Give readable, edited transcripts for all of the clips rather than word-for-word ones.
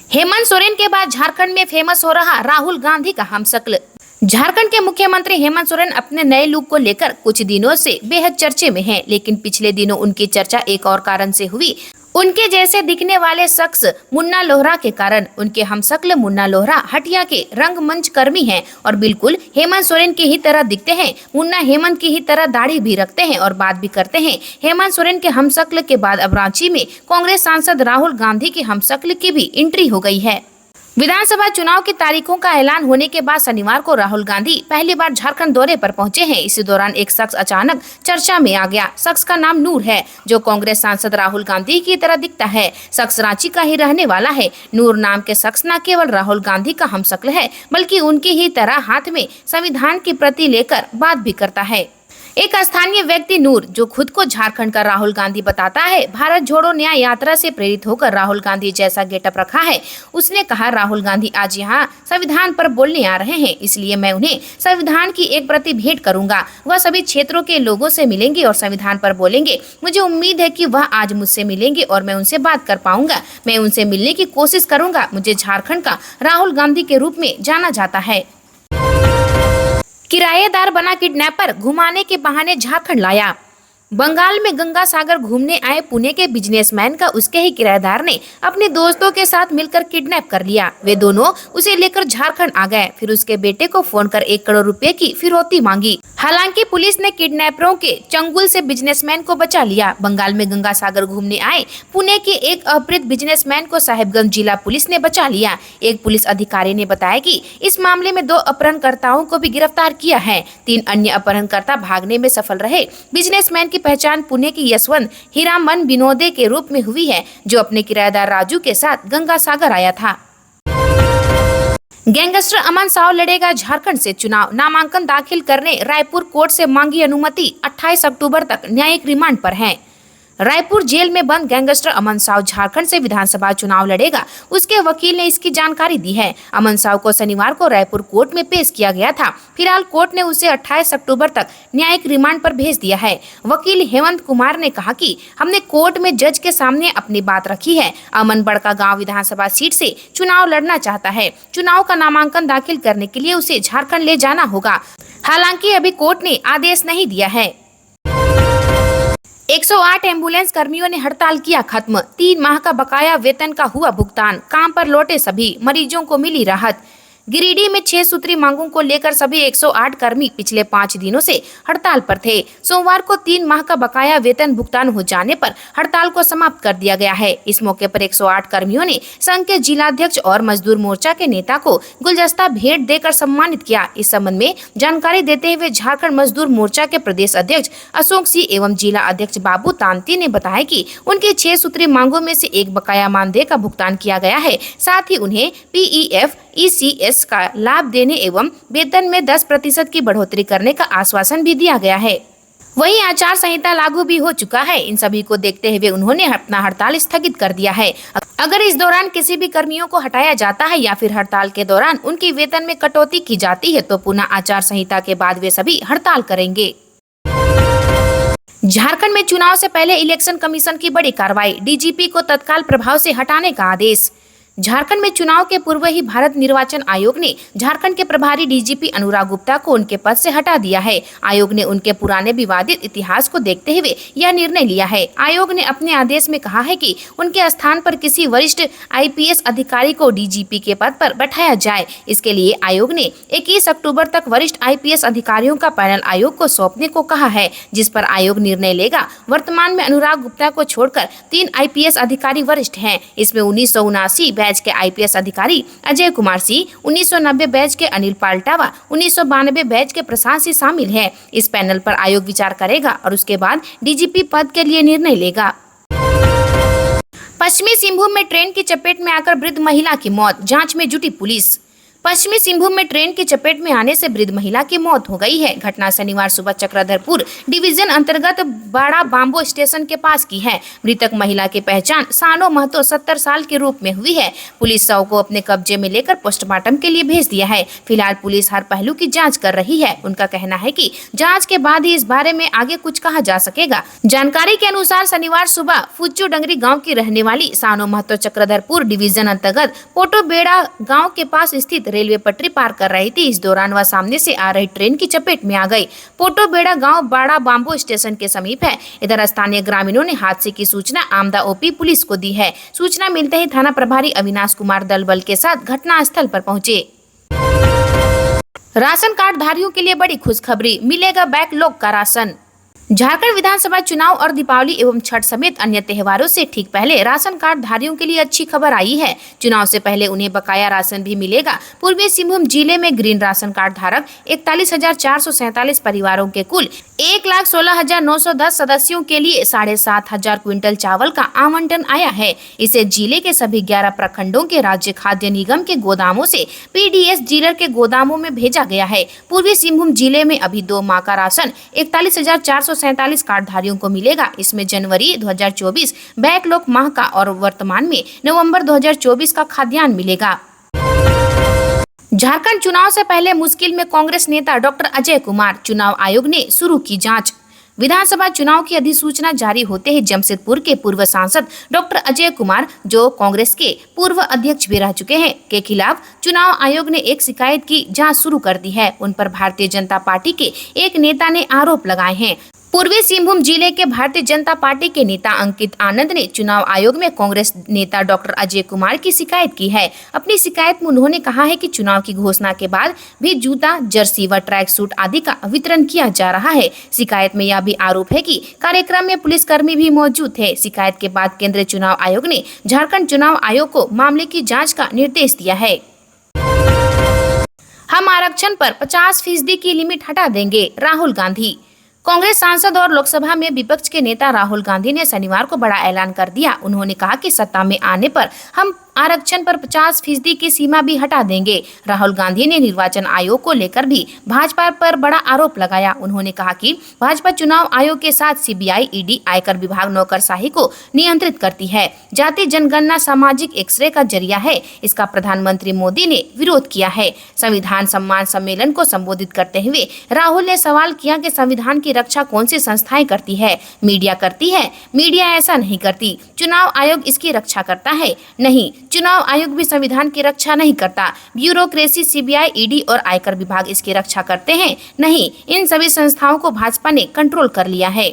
हेमंत सोरेन के बाद झारखंड में फेमस हो रहा राहुल गांधी का हमशक्ल। झारखंड के मुख्यमंत्री हेमंत सोरेन अपने नए लुक को लेकर कुछ दिनों से बेहद चर्चे में हैं, लेकिन पिछले दिनों उनकी चर्चा एक और कारण से हुई। उनके जैसे दिखने वाले शख्स मुन्ना लोहरा के कारण। उनके हमशक्ल मुन्ना लोहरा हटिया के रंगमंच कर्मी हैं और बिल्कुल हेमंत सोरेन की ही तरह दिखते हैं। मुन्ना हेमंत की ही तरह दाढ़ी भी रखते हैं और बात भी करते हैं। हेमंत सोरेन के हमशक्ल के बाद अब रांची में कांग्रेस सांसद राहुल गांधी की हमशक्ल की भी एंट्री हो गई है। विधानसभा चुनाव की तारीखों का ऐलान होने के बाद शनिवार को राहुल गांधी पहली बार झारखंड दौरे पर पहुंचे हैं। इसी दौरान एक शख्स अचानक चर्चा में आ गया। शख्स का नाम नूर है, जो कांग्रेस सांसद राहुल गांधी की तरह दिखता है। शख्स रांची का ही रहने वाला है। नूर नाम के शख्स न केवल राहुल गांधी का हमशक्ल है, बल्कि उनकी ही तरह हाथ में संविधान की प्रति लेकर बात भी करता है। एक स्थानीय व्यक्ति नूर, जो खुद को झारखंड का राहुल गांधी बताता है, भारत जोड़ो न्याय यात्रा से प्रेरित होकर राहुल गांधी जैसा गेटअप रखा है। उसने कहा, राहुल गांधी आज यहाँ संविधान पर बोलने आ रहे हैं, इसलिए मैं उन्हें संविधान की एक प्रति भेंट करूंगा। वह सभी क्षेत्रों के लोगों से मिलेंगे और संविधान पर बोलेंगे। मुझे उम्मीद है कि वह आज मुझसे मिलेंगे और मैं उनसे बात कर पाऊंगा। मैं उनसे मिलने की कोशिश करूंगा। मुझे झारखंड का राहुल गांधी के रूप में जाना जाता है। किराएदार बना किडनैपर घुमाने के बहाने झारखंड लाया। बंगाल में गंगा सागर घूमने आए पुणे के बिजनेसमैन का उसके ही किराएदार ने अपने दोस्तों के साथ मिलकर किडनैप कर लिया। वे दोनों उसे लेकर झारखंड आ गए। फिर उसके बेटे को फोन कर 1 करोड़ रुपए की फिरौती मांगी। हालांकि पुलिस ने किडनैपरों के चंगुल से बिजनेसमैन को बचा लिया। बंगाल में गंगा सागर घूमने आए पुणे के एक अपहृत बिजनेसमैन को साहिबगंज जिला पुलिस ने बचा लिया। एक पुलिस अधिकारी ने बताया कि इस मामले में 2 अपहरणकर्ताओं को भी गिरफ्तार किया है। 3 अन्य अपहरणकर्ता भागने में सफल रहे। बिजनेसमैन की पहचान पुणे के यशवंत हीरामन विनोदे के रूप में हुई है, जो अपने किराएदार राजू के साथ गंगा सागर आया था। गैंगस्टर अमन साव लड़ेगा झारखंड से चुनाव। नामांकन दाखिल करने रायपुर कोर्ट से मांगी अनुमति। 28 अक्टूबर तक न्यायिक रिमांड पर है। रायपुर जेल में बंद गैंगस्टर अमन साव झारखंड से विधानसभा चुनाव लड़ेगा। उसके वकील ने इसकी जानकारी दी है। अमन साव को शनिवार को रायपुर कोर्ट में पेश किया गया था। फिलहाल कोर्ट ने उसे 28 अक्टूबर तक न्यायिक रिमांड पर भेज दिया है। वकील हेमंत कुमार ने कहा कि हमने कोर्ट में जज के सामने अपनी बात रखी है। अमन बड़कागांव विधानसभा सीट से चुनाव लड़ना चाहता है। चुनाव का नामांकन दाखिल करने के लिए उसे झारखंड ले जाना होगा। हालांकि अभी कोर्ट ने आदेश नहीं दिया है। 108 एम्बुलेंस कर्मियों ने हड़ताल किया खत्म। 3 माह का बकाया वेतन का हुआ भुगतान। काम पर लौटे सभी मरीजों को मिली राहत। गिरिडीह में 6 सूत्री मांगों को लेकर सभी 108 कर्मी पिछले 5 दिनों से हड़ताल पर थे। सोमवार को 3 माह का बकाया वेतन भुगतान हो जाने पर हड़ताल को समाप्त कर दिया गया है। इस मौके पर 108 कर्मियों ने संघ के जिलाध्यक्ष और मजदूर मोर्चा के नेता को गुलदस्ता भेंट देकर सम्मानित किया। इस संबंध में जानकारी देते हुए झारखंड मजदूर मोर्चा के प्रदेश अध्यक्ष अशोक सिंह एवं जिला अध्यक्ष बाबू तांती ने बताया कि उनकी 6 सूत्री मांगों में से एक बकाया मानदेय का भुगतान किया गया है। साथ ही उन्हें PEF ECS का लाभ देने एवं वेतन में 10% की बढ़ोतरी करने का आश्वासन भी दिया गया है। वहीं आचार संहिता लागू भी हो चुका है। इन सभी को देखते हुए उन्होंने अपना हड़ताल स्थगित कर दिया है। अगर इस दौरान किसी भी कर्मियों को हटाया जाता है या फिर हड़ताल के दौरान उनकी वेतन में कटौती की जाती है, तो पुनः आचार संहिता के बाद वे सभी हड़ताल करेंगे। झारखंड में चुनाव से पहले इलेक्शन कमीशन की बड़ी कार्रवाई। DGP को तत्काल प्रभाव से हटाने का आदेश। झारखंड में चुनाव के पूर्व ही भारत निर्वाचन आयोग ने झारखंड के प्रभारी DGP अनुराग गुप्ता को उनके पद से हटा दिया है। आयोग ने उनके पुराने विवादित इतिहास को देखते हुए यह निर्णय लिया है। आयोग ने अपने आदेश में कहा है कि उनके स्थान पर किसी वरिष्ठ IPS अधिकारी को DGP के पद पर बैठाया जाए। इसके लिए आयोग ने 21 अक्टूबर तक वरिष्ठ IPS अधिकारियों का पैनल आयोग को सौंपने को कहा है, जिस पर आयोग निर्णय लेगा। वर्तमान में अनुराग गुप्ता को छोड़कर 3 IPS अधिकारी वरिष्ठ हैं। इसमें 1979 बैच के IPS अधिकारी अजय कुमार सिंह, 1990 बैच के अनिल पाल्टावा, 1992 बैच के प्रशांत सिंह शामिल है। इस पैनल पर आयोग विचार करेगा और उसके बाद DGP पद के लिए निर्णय लेगा। पश्चिमी सिंहभूम में ट्रेन की चपेट में आकर वृद्ध महिला की मौत। जांच में जुटी पुलिस। पश्चिमी सिंहभूम में ट्रेन की चपेट में आने से वृद्ध महिला की मौत हो गई है। घटना शनिवार सुबह चक्रधरपुर डिवीजन अंतर्गत बड़ा बाम्बो स्टेशन के पास की है। मृतक महिला की पहचान सानो महतो 70 साल के रूप में हुई है। पुलिस शव को अपने कब्जे में लेकर पोस्टमार्टम के लिए भेज दिया है। फिलहाल पुलिस हर पहलू की जाँच कर रही है। उनका कहना है कि जाँच के बाद ही इस बारे में आगे कुछ कहा जा सकेगा। जानकारी के अनुसार शनिवार सुबह फुच्चू डंगरी गाँव की रहने वाली सानो महतो चक्रधरपुर डिवीजन अंतर्गत पोटोबेड़ा गाँव के पास स्थित रेलवे पटरी पार कर रही थी। इस दौरान वह सामने से आ रही ट्रेन की चपेट में आ गई। पोटोबेड़ा गांव बड़ा बाम्बो स्टेशन के समीप है। इधर स्थानीय ग्रामीणों ने हादसे की सूचना आमदा ओपी पुलिस को दी है। सूचना मिलते ही थाना प्रभारी अविनाश कुमार दल बल के साथ घटना स्थल पर पहुंचे। राशन कार्ड धारियों के लिए बड़ी खुशखबरी, मिलेगा बैकलॉग का राशन। झारखंड विधानसभा चुनाव और दीपावली एवं छठ समेत अन्य त्योहारों से ठीक पहले राशन कार्ड धारियों के लिए अच्छी खबर आई है। चुनाव से पहले उन्हें बकाया राशन भी मिलेगा। पूर्वी सिंहभूम जिले में ग्रीन राशन कार्ड धारक 41,447 परिवारों के कुल 1,16,910 सदस्यों के लिए 7,500 क्विंटल चावल का आवंटन आया है। इसे जिले के सभी 11 प्रखंडों के राज्य खाद्य निगम के गोदामों से पीडीएस डीलर के गोदामों में भेजा गया है। पूर्वी सिंहभूम जिले में अभी 2 माह का राशन 41,447 कार्डधारियों को मिलेगा। इसमें जनवरी 2024 बैकलॉग माह का और वर्तमान में नवंबर 2024 का खाद्यान्न मिलेगा। झारखंड चुनाव से पहले मुश्किल में कांग्रेस नेता डॉक्टर अजय कुमार, चुनाव आयोग ने शुरू की जांच। विधानसभा चुनाव की अधिसूचना जारी होते ही जमशेदपुर के पूर्व सांसद डॉक्टर अजय कुमार, जो कांग्रेस के पूर्व अध्यक्ष भी रह चुके हैं, के खिलाफ चुनाव आयोग ने एक शिकायत की जांच शुरू कर दी है। उन पर भारतीय जनता पार्टी के एक नेता ने आरोप लगाए हैं। पूर्वी सिंहभूम जिले के भारतीय जनता पार्टी के नेता अंकित आनंद ने चुनाव आयोग में कांग्रेस नेता डॉक्टर अजय कुमार की शिकायत की है। अपनी शिकायत में उन्होंने कहा है कि चुनाव की घोषणा के बाद भी जूता, जर्सी व ट्रैक सूट आदि का वितरण किया जा रहा है। शिकायत में यह भी आरोप है कि कार्यक्रम में पुलिसकर्मी भी मौजूद थे। शिकायत के बाद केंद्रीय चुनाव आयोग ने झारखंड चुनाव आयोग को मामले की जाँच का निर्देश दिया है। हम आरक्षण पर 50% की लिमिट हटा देंगे, राहुल गांधी। कांग्रेस सांसद और लोकसभा में विपक्ष के नेता राहुल गांधी ने शनिवार को बड़ा ऐलान कर दिया। उन्होंने कहा कि सत्ता में आने पर हम आरक्षण पर 50% की सीमा भी हटा देंगे। राहुल गांधी ने निर्वाचन आयोग को लेकर भी भाजपा पर बड़ा आरोप लगाया। उन्होंने कहा कि भाजपा चुनाव आयोग के साथ सीबीआई, ईडी, आयकर विभाग नौकरशाही को नियंत्रित करती है। जाति जनगणना सामाजिक एक्सरे का जरिया है। इसका प्रधानमंत्री मोदी ने विरोध किया है। संविधान सम्मान सम्मेलन को संबोधित करते हुए राहुल ने सवाल किया कि संविधान की रक्षा कौन सी संस्थाएं करती है? मीडिया करती है? मीडिया ऐसा नहीं करती। चुनाव आयोग इसकी रक्षा करता है? नहीं, चुनाव आयोग भी संविधान की रक्षा नहीं करता। ब्यूरोक्रेसी, सीबीआई, ईडी और आयकर विभाग इसकी रक्षा करते हैं? नहीं, इन सभी संस्थाओं को भाजपा ने कंट्रोल कर लिया है।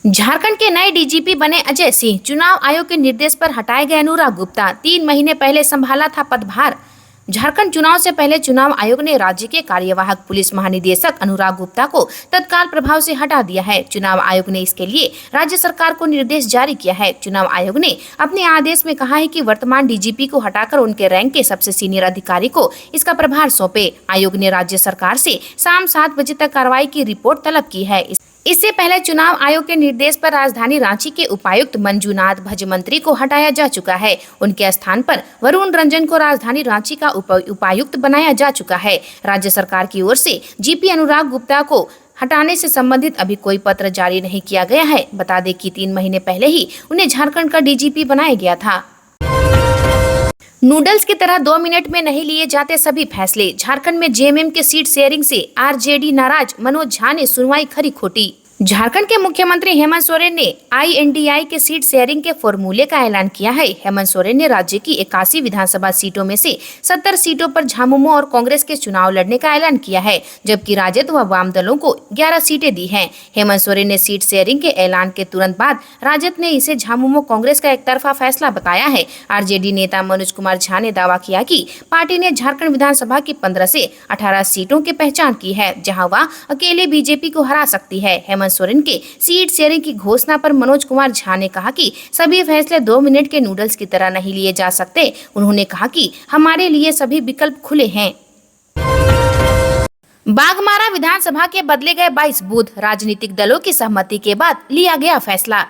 झारखंड के नए डीजीपी बने अजय सिंह। चुनाव आयोग के निर्देश पर हटाए गए अनुराग गुप्ता। 3 महीने पहले संभाला था पदभार। झारखंड चुनाव से पहले चुनाव आयोग ने राज्य के कार्यवाहक पुलिस महानिदेशक अनुराग गुप्ता को तत्काल प्रभाव से हटा दिया है। चुनाव आयोग ने इसके लिए राज्य सरकार को निर्देश जारी किया है। चुनाव आयोग ने अपने आदेश में कहा है कि वर्तमान डीजीपी को हटाकर उनके रैंक के सबसे सीनियर अधिकारी को इसका प्रभार सौंपे। आयोग ने राज्य सरकार से शाम 7 बजे तक कार्रवाई की रिपोर्ट तलब की है। इससे पहले चुनाव आयोग के निर्देश पर राजधानी रांची के उपायुक्त मंजूनाथ भजमंत्री को हटाया जा चुका है। उनके स्थान पर वरुण रंजन को राजधानी रांची का उपायुक्त बनाया जा चुका है। राज्य सरकार की ओर से जीपी अनुराग गुप्ता को हटाने से संबंधित अभी कोई पत्र जारी नहीं किया गया है। बता दें कि 3 महीने पहले ही उन्हें झारखंड का डीजीपी बनाया गया था। नूडल्स की तरह 2 मिनट में नहीं लिए जाते सभी फैसले। झारखंड में जेएमएम के सीट शेयरिंग से आरजेडी नाराज, मनोज झा ने सुनवाई खरी खोटी। झारखंड के मुख्यमंत्री हेमंत सोरेन ने आईएनडीआई के सीट शेयरिंग के फॉर्मूले का ऐलान किया है। हेमंत सोरेन ने राज्य की 81 विधानसभा सीटों में से 70 सीटों पर झामुमो और कांग्रेस के चुनाव लड़ने का ऐलान किया है, जबकि राजद व वाम दलों को 11 सीटें दी हैं। हेमंत सोरेन ने सीट शेयरिंग के ऐलान के तुरंत बाद राजद ने इसे झामुमो कांग्रेस का एकतरफा फैसला बताया है। आरजेडी नेता मनोज कुमार झा ने दावा किया कि पार्टी ने झारखंड विधानसभा की 15 से 18 सीटों की पहचान की है, जहाँ वह अकेले बीजेपी को हरा सकती है। हेमंत सोरेन के सीट शेयरिंग की घोषणा पर मनोज कुमार झा ने कहा कि सभी फैसले 2 मिनट के नूडल्स की तरह नहीं लिए जा सकते। उन्होंने कहा कि हमारे लिए सभी विकल्प खुले हैं। बाघमारा विधानसभा के बदले गए 22 बूथ, राजनीतिक दलों की सहमति के बाद लिया गया फैसला।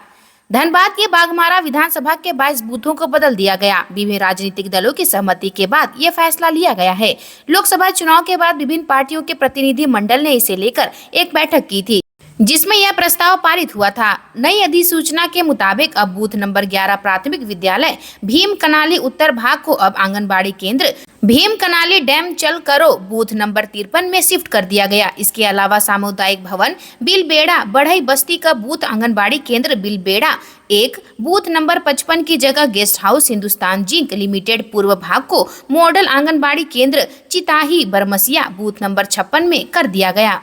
धनबाद के बाघमारा विधानसभा के 22 बूथों को बदल दिया गया। विभिन्न राजनीतिक दलों की सहमति के बाद ये फैसला लिया गया है। लोकसभा चुनाव के बाद विभिन्न पार्टियों के प्रतिनिधि मंडल ने इसे लेकर एक बैठक की थी, जिसमें यह प्रस्ताव पारित हुआ था। नई अधिसूचना के मुताबिक अब बूथ नंबर 11 प्राथमिक विद्यालय भीम कनाली उत्तर भाग को अब आंगनबाड़ी केंद्र भीम कनाली डैम चल करो बूथ नंबर 53 में शिफ्ट कर दिया गया। इसके अलावा सामुदायिक भवन बिलबेड़ा बढ़ई बस्ती का बूथ आंगनबाड़ी केंद्र बिलबेड़ा 1 बूथ नंबर 55 की जगह guest house Hindustan zinc limited पूर्व भाग को मॉडल आंगनबाड़ी केंद्र चिताही बरमसिया बूथ नंबर 56 में कर दिया गया।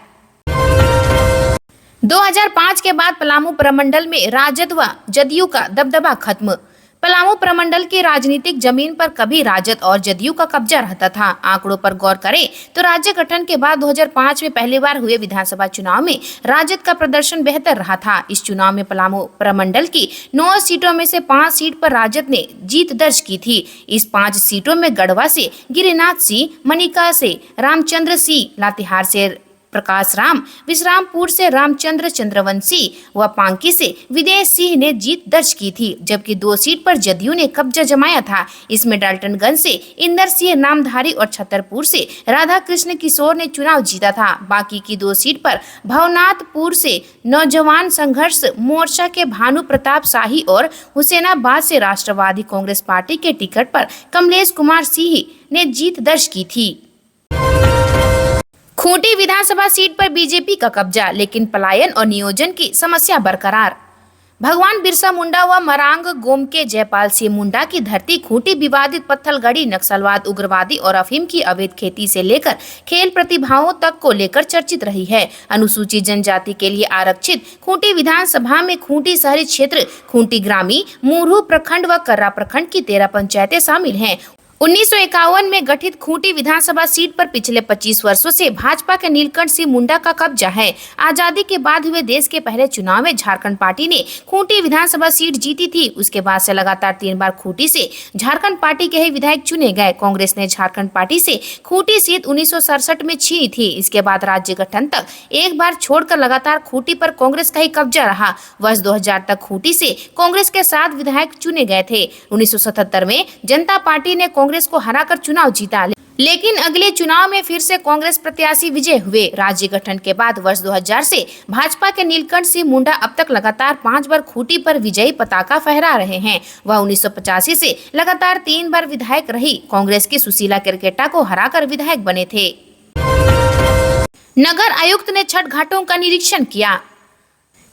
2005 के बाद पलामू प्रमंडल में राजद व जदयू का दबदबा खत्म। पलामू प्रमंडल की राजनीतिक जमीन पर कभी राजद और जदयू का कब्जा रहता था। आंकड़ों पर गौर करें तो राज्य गठन के बाद 2005 में पहली बार हुए विधानसभा चुनाव में राजद का प्रदर्शन बेहतर रहा था। इस चुनाव में पलामू प्रमंडल की 9 सीटों में से 5 सीट पर राजद ने जीत दर्ज की थी। इस 5 सीटों में गढ़वा से गिरिनाथ सिंह, मनिका से रामचंद्र सिंह, लातेहार से प्रकाश राम, विश्रामपुर से रामचंद्र चंद्रवंशी व पांकी से विदेश सिंह ने जीत दर्ज की थी, जबकि 2 सीट पर जदयू ने कब्जा जमाया था। इसमें डाल्टनगंज से इंदर सिंह नामधारी और छतरपुर से राधा कृष्ण किशोर ने चुनाव जीता था। बाकी की 2 सीट पर भवनाथपुर से नौजवान संघर्ष मोर्चा के भानु प्रताप शाही और हुसैनाबाद से राष्ट्रवादी कांग्रेस पार्टी के टिकट पर कमलेश कुमार सिंह ने जीत दर्ज की थी। खूंटी विधानसभा सीट पर बीजेपी का कब्जा, लेकिन पलायन और नियोजन की समस्या बरकरार। भगवान बिरसा मुंडा व मरांग गोम के जयपाल सिंह मुंडा की धरती खूंटी विवादित पत्थलगड़ी नक्सलवाद, उग्रवादी और अफीम की अवैध खेती से लेकर खेल प्रतिभाओं तक को लेकर चर्चित रही है। अनुसूचित जनजाति के लिए आरक्षित खूंटी विधानसभा में खूंटी शहरी क्षेत्र, खूंटी ग्रामीण, मुरहू प्रखंड व कर्रा प्रखंड की 13 पंचायतें शामिल हैं। 1951 में गठित खूंटी विधानसभा सीट पर पिछले 25 वर्षों से भाजपा के नीलकंठ सिंह मुंडा का कब्जा है। आजादी के बाद हुए देश के पहले चुनाव में झारखंड पार्टी ने खूंटी विधानसभा सीट जीती थी। उसके बाद से लगातार 3 बार खूंटी से झारखंड पार्टी के ही विधायक चुने गए। कांग्रेस ने झारखंड पार्टी से खूंटी सीट 1967 में छीनी थी। इसके बाद राज्य गठन तक एक बार छोड़कर लगातार खूंटी पर कांग्रेस का ही कब्जा रहा। वर्ष 2000 तक खूंटी से कांग्रेस के 7 विधायक चुने गए थे। 1977 में जनता पार्टी ने कांग्रेस को हराकर चुनाव जीता, लेकिन अगले चुनाव में फिर से कांग्रेस प्रत्याशी विजय हुए। राज्य गठन के बाद वर्ष 2000 से भाजपा के नीलकंठ सिंह मुंडा अब तक लगातार 5 बार खूंटी पर विजयी पताका फहरा रहे हैं। वह 1985 से लगातार 3 बार विधायक रही। कांग्रेस की सुशीला केरकेटा को हराकर विधायक बने थे। नगर आयुक्त ने छठ घाटों का निरीक्षण किया।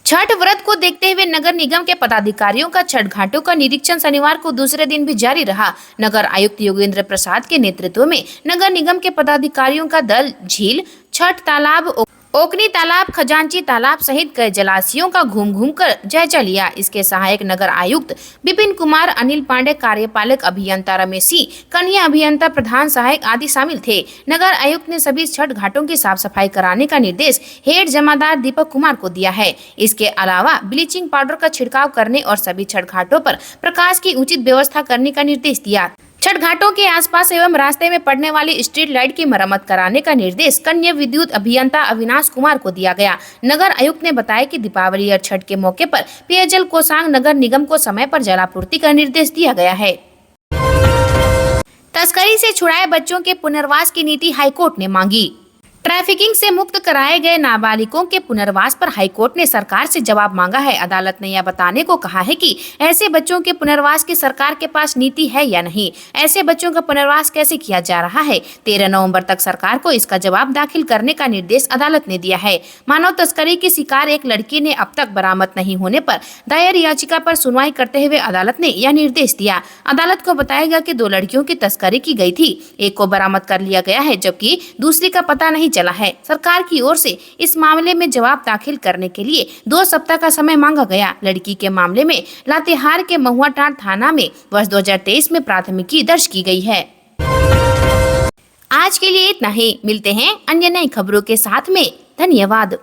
छठ व्रत को देखते हुए नगर निगम के पदाधिकारियों का छठ घाटों का निरीक्षण शनिवार को दूसरे दिन भी जारी रहा। नगर आयुक्त योगेंद्र प्रसाद के नेतृत्व में नगर निगम के पदाधिकारियों का दल झील, छठ तालाब, ओकनी तालाब, खजांची तालाब सहित कई जलाशयों का घूम कर जायजा लिया। इसके सहायक नगर आयुक्त विपिन कुमार, अनिल पांडे, कार्यपालक अभियंता रमेश सिंह, कन्या अभियंता, प्रधान सहायक आदि शामिल थे। नगर आयुक्त ने सभी छठ घाटों की साफ सफाई कराने का निर्देश हेड जमादार दीपक कुमार को दिया है। इसके अलावा ब्लीचिंग पाउडर का छिड़काव करने और सभी छठ घाटों पर प्रकाश की उचित व्यवस्था करने का निर्देश दिया। छठ घाटों के आसपास एवं रास्ते में पड़ने वाली स्ट्रीट लाइट की मरम्मत कराने का निर्देश कन्या विद्युत अभियंता अविनाश कुमार को दिया गया। नगर आयुक्त ने बताया कि दीपावली और छठ के मौके पर पेयजल कोषांग नगर निगम को समय पर जलापूर्ति का निर्देश दिया गया है। तस्करी से छुड़ाए बच्चों के पुनर्वास की नीति हाईकोर्ट ने मांगी। ट्रैफिकिंग से मुक्त कराए गए नाबालिगों के पुनर्वास पर हाईकोर्ट ने सरकार से जवाब मांगा है। अदालत ने यह बताने को कहा है कि ऐसे बच्चों के पुनर्वास की सरकार के पास नीति है या नहीं, ऐसे बच्चों का पुनर्वास कैसे किया जा रहा है। 13 नवंबर तक सरकार को इसका जवाब दाखिल करने का निर्देश अदालत ने दिया है। मानव तस्करी की शिकार एक लड़की ने अब तक बरामद नहीं होने पर दायर याचिका पर सुनवाई करते हुए अदालत ने यह निर्देश दिया। अदालत को बताया गया कि 2 लड़कियों की तस्करी की गई थी, एक को बरामद कर लिया गया है जबकि दूसरी का पता नहीं चला है। सरकार की ओर से इस मामले में जवाब दाखिल करने के लिए 2 सप्ताह का समय मांगा गया। लड़की के मामले में लातेहार के महुआटांड थाना में वर्ष 2023 में प्राथमिकी दर्ज की गई है। आज के लिए इतना ही। मिलते हैं अन्य नई खबरों के साथ में। धन्यवाद।